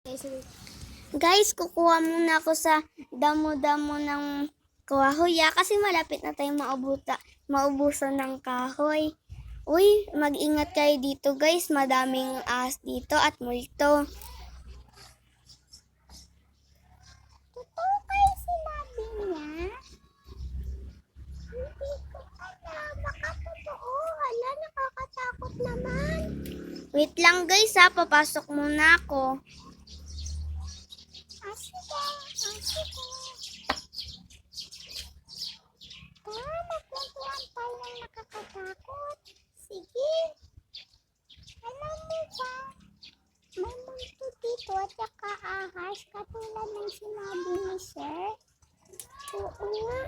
Guys, kukuha muna ako sa damo-damo ng kahoy kasi malapit na tayong maubusan ng kahoy. Uy, mag-ingat kayo dito guys, madaming ahas dito at multo. Totoo kayo sinabi niya? Hindi ko alam. Baka totoo. Hala, nakakatakot naman. Wait lang guys papasok muna ako. Sige. Magkwentuhan tayo ng nakakatakot. Sige. Alam mo ba, may multo dito at saka ahas katulad ng sinabi ni Sir. Oo nga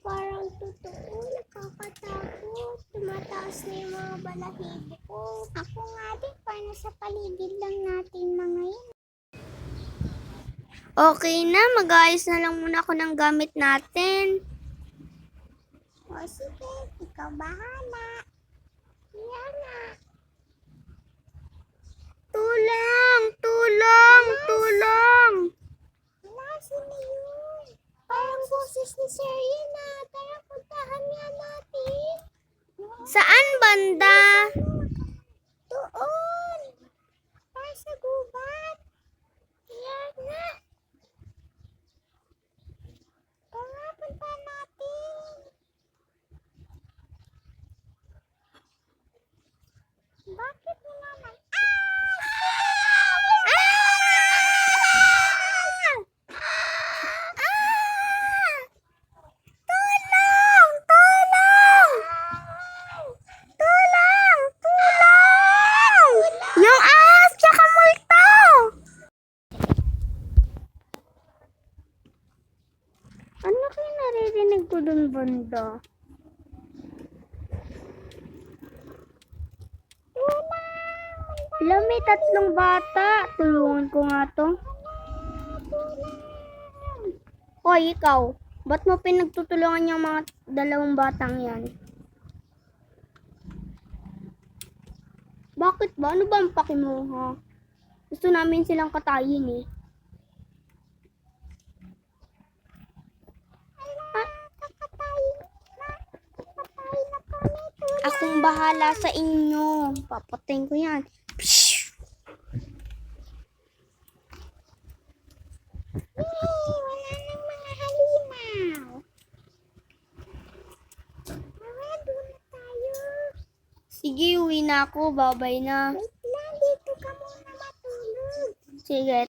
parang totoo, nakakatakot. Tumataas na yung mga balahibo ko. Ako nga din, parang sa paligid lang natin mga yun. Okay na, mag-ayos na lang muna ako ng gamit natin. O sige, ikaw bahala. Yan na. Tulong! Wala, sino yun? Parang boses ni Sir yun na. Tara, puntahan nga natin. Saan banda? Doon. Para sa gubat. Yan nga. Tara, puntahan natin. Bakit mo naman? Yung ahas, tsaka multo! Ano kayo naririnig ko dun banda? Alam, may 3 bata. Tulungan ko nga to. Hoy, ikaw. Ba't mo pinagtutulungan yung mga 2 batang yan? Bakit ba? Ano ba ang paki mo, ha? Gusto namin silang katayin, Akong bahala sa inyo. Papatayin ko yan. Wala nang mga halimaw. Tara, doon na tayo. Sige, uwi na ako. Babay na. Wait lang, dito ka muna matulog. Sige,